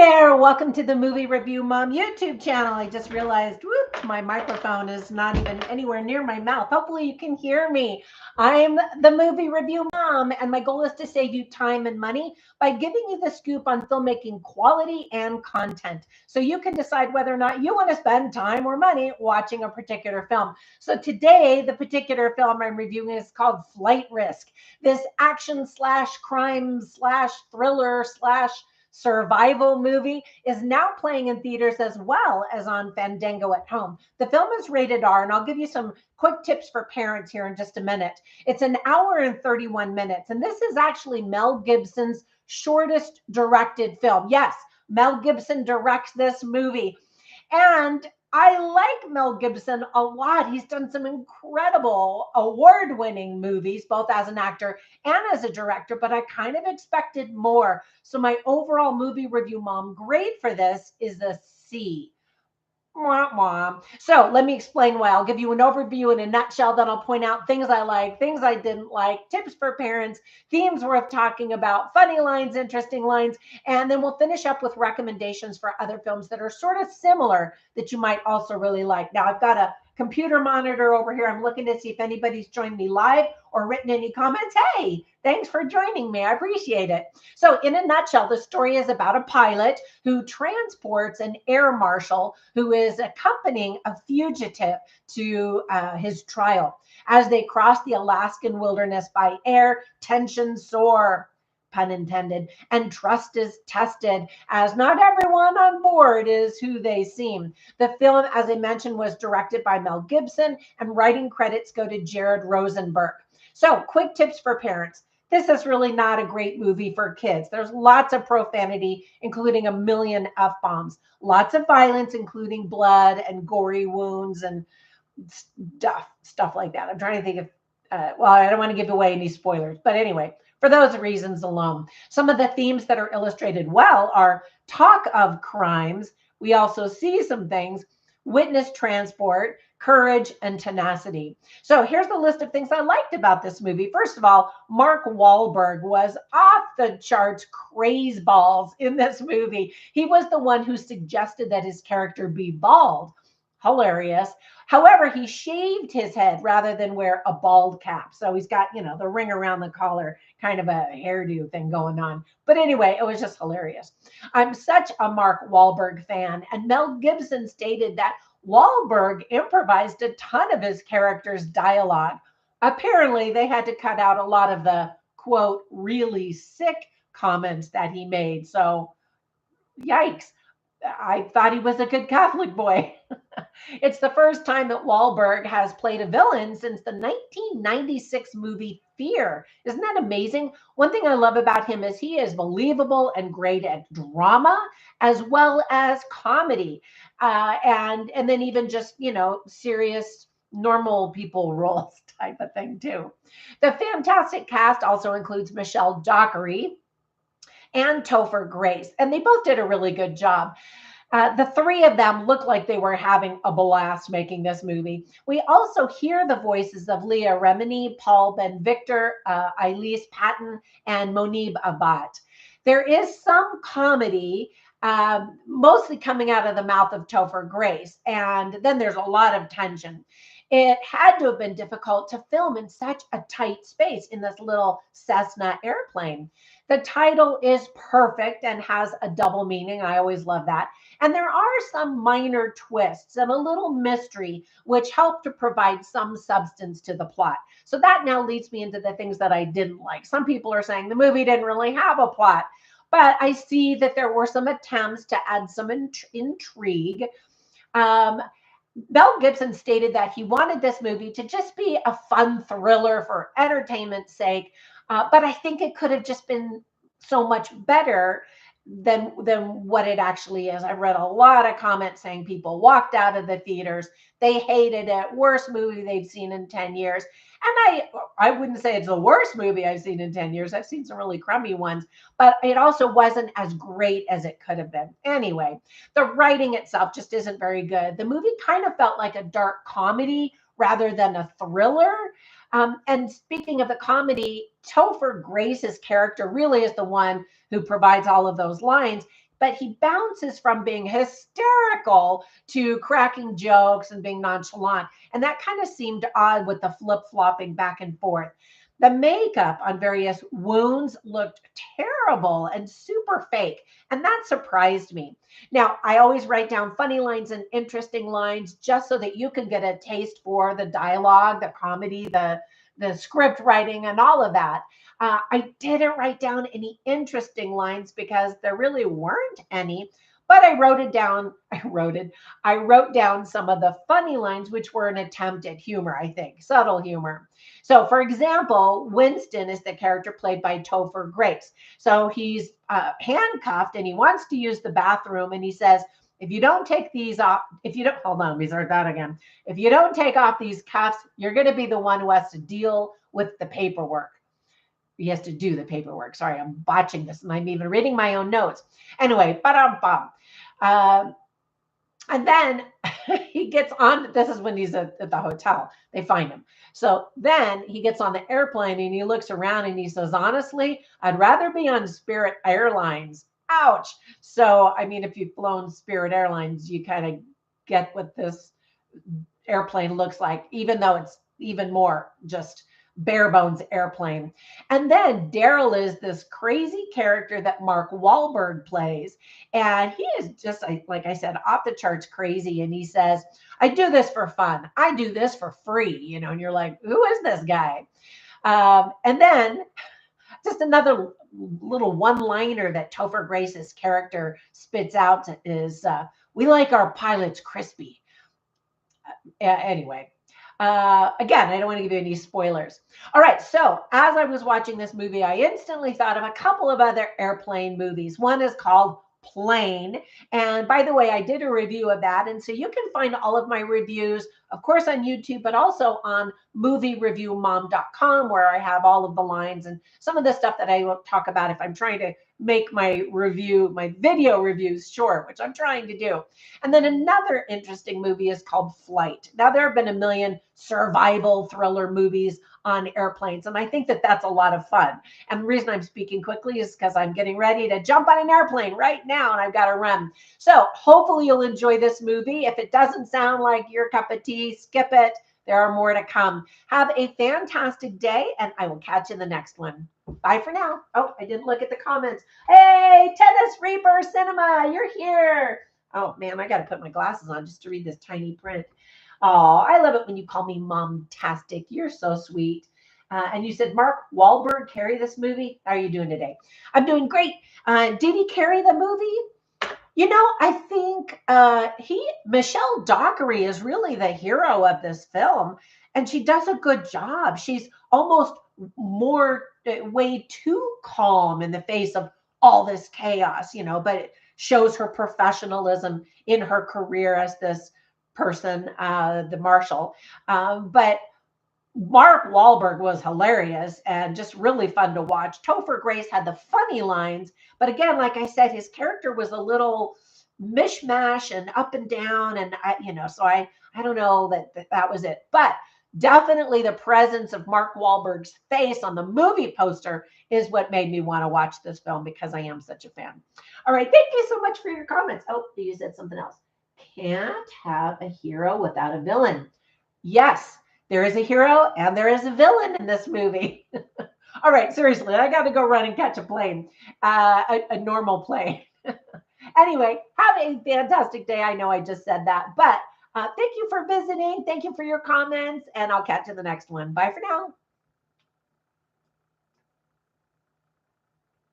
there, welcome to the Movie Review Mom YouTube channel. I just realized, whoop, my microphone is not even anywhere near my mouth. Hopefully you can hear me. I'm the Movie Review Mom, and my goal is to save you time and money by giving you the scoop on filmmaking quality and content, so you can decide whether or not you want to spend time or money watching a particular film. So today, the particular film I'm reviewing is called Flight Risk. This action slash crime slash thriller slash survival movie is now playing in theaters as well as on Fandango at home. The film is rated R, and I'll give you some quick tips for parents here in just a minute. It's an hour and 31 minutes, and this is actually Mel Gibson's shortest directed film. Yes, Mel Gibson directs this movie. And I like Mel Gibson a lot. He's done some incredible award-winning movies, both as an actor and as a director, but I kind of expected more. So my overall movie review mom grade for this is a C. Wah, wah. So let me explain why. I'll give you an overview in a nutshell, then I'll point out things I like, things I didn't like, tips for parents, themes worth talking about, funny lines, interesting lines, and then we'll finish up with recommendations for other films that are sort of similar that you might also really like. Now, I've got a computer monitor over here. I'm looking to see if anybody's joined me live or written any comments. Hey, thanks for joining me. I appreciate it. So in a nutshell, the story is about a pilot who transports an air marshal who is accompanying a fugitive to his trial. As they cross the Alaskan wilderness by air, tensions soar, pun intended, and trust is tested, as not everyone on board is who they seem. The film, as I mentioned, was directed by Mel Gibson, and writing credits go to Jared Rosenberg. So, quick tips for parents. This is really not a great movie for kids. There's lots of profanity, including a million F-bombs, lots of violence, including blood and gory wounds and stuff like that. I'm trying to think of, well, I don't want to give away any spoilers, but anyway, for those reasons alone. Some of the themes that are illustrated well are talk of crimes. We also see some things, witness transport, courage, and tenacity. So here's the list of things I liked about this movie. First of all, Mark Wahlberg was off the charts craze balls in this movie. He was the one who suggested that his character be bald. Hilarious. However, he shaved his head rather than wear a bald cap. So he's got, the ring around the collar, kind of a hairdo thing going on. But anyway, it was just hilarious. I'm such a Mark Wahlberg fan, and Mel Gibson stated that Wahlberg improvised a ton of his character's dialogue. Apparently, they had to cut out a lot of the, quote, really sick comments that he made. So, yikes. I thought he was a good Catholic boy. It's the first time that Wahlberg has played a villain since the 1996 movie Fear. Isn't that amazing? One thing I love about him is he is believable and great at drama as well as comedy. And then even just, serious normal people roles type of thing too. The fantastic cast also includes Michelle Dockery and Topher Grace, and they both did a really good job. The three of them look like they were having a blast making this movie. We also hear the voices of Leah Remini, Paul Ben-Victor, Elise Patton, and Monib Abad. There is some comedy, mostly coming out of the mouth of Topher Grace, and then there's a lot of tension. It had to have been difficult to film in such a tight space in this little Cessna airplane. The title is perfect and has a double meaning. I always love that. And there are some minor twists and a little mystery, which help to provide some substance to the plot. So that now leads me into the things that I didn't like. Some people are saying the movie didn't really have a plot, but I see that there were some attempts to add some intrigue. Mel Gibson stated that he wanted this movie to just be a fun thriller for entertainment's sake, but I think it could have just been so much better than what it actually is. I read a lot of comments saying people walked out of the theaters. They hated it. Worst movie they've seen in 10 years. And I wouldn't say it's the worst movie I've seen in 10 years. I've seen some really crummy ones, but it also wasn't as great as it could have been. Anyway, the writing itself just isn't very good. The movie kind of felt like a dark comedy rather than a thriller. And speaking of the comedy, Topher Grace's character really is the one who provides all of those lines. but he bounces from being hysterical to cracking jokes and being nonchalant. And that kind of seemed odd with the flip-flopping back and forth. The makeup on various wounds looked terrible and super fake, and that surprised me. Now, I always write down funny lines and interesting lines just so that you can get a taste for the dialogue, the comedy, the script writing, and all of that. I didn't write down any interesting lines because there really weren't any, but I wrote it down. I wrote down some of the funny lines, which were an attempt at humor, I think, subtle humor. So, for example, Winston is the character played by Topher Grace. So he's handcuffed and he wants to use the bathroom, and he says, if you don't take these off, if you don't, hold on, let me start that again. If you don't take off these cuffs, you're going to be the one who has to deal with the paperwork. He has to do the paperwork. Sorry, I'm botching this, and I'm even reading my own notes. Anyway, and then he gets on. This is when he's at the hotel. They find him. So then he gets on the airplane and he looks around and he says, honestly, I'd rather be on Spirit Airlines. Ouch. So, I mean, if you've flown Spirit Airlines, you kind of get what this airplane looks like, even though it's even more just bare bones airplane. And then Daryl is this crazy character that Mark Wahlberg plays. And he is just, like I said, off the charts crazy. And he says, I do this for fun. I do this for free, you know, and you're like, who is this guy? And then just another little one-liner that Topher Grace's character spits out is, we like our pilots crispy. Anyway, again, I don't want to give you any spoilers. All right, so as I was watching this movie, I instantly thought of a couple of other airplane movies. One is called Plane. And by the way, I did a review of that. And so you can find all of my reviews, of course, on YouTube, but also on moviereviewmom.com, where I have all of the lines and some of the stuff that I won't talk about if I'm trying to make my video reviews short, which I'm trying to do. And then another interesting movie is called Flight. Now, there have been a million survival thriller movies on airplanes, and I think that that's a lot of fun. And the reason I'm speaking quickly is because I'm getting ready to jump on an airplane right now, and I've got to run. So hopefully you'll enjoy this movie. If it doesn't sound like your cup of tea, skip it. There are more to come. Have a fantastic day, and I will catch you in the next one. Bye for now. Oh, I didn't look at the comments. Hey, Tennis Reaper Cinema, you're here. Oh, man, I got to put my glasses on just to read this tiny print. Oh, I love it when you call me Mom-tastic. You're so sweet. And you said, Mark Wahlberg carry this movie? How are you doing today? I'm doing great. Did he carry the movie? You know, I think Michelle Dockery is really the hero of this film, and she does a good job. She's almost way too calm in the face of all this chaos, you know, but it shows her professionalism in her career as this person, the Marshal. But Mark Wahlberg was hilarious and just really fun to watch. Topher Grace had the funny lines, but again, like I said, his character was a little mishmash and up and down, and so I don't know that was it, but definitely the presence of Mark Wahlberg's face on the movie poster is what made me want to watch this film because I am such a fan. All right, thank you so much for your comments. Oh, you said something else. Can't have a hero without a villain. Yes. There is a hero and there is a villain in this movie. All right, seriously, I got to go run and catch a plane, a normal plane. Anyway, have a fantastic day. I know I just said that, but thank you for visiting. Thank you for your comments, and I'll catch you in the next one. Bye for now.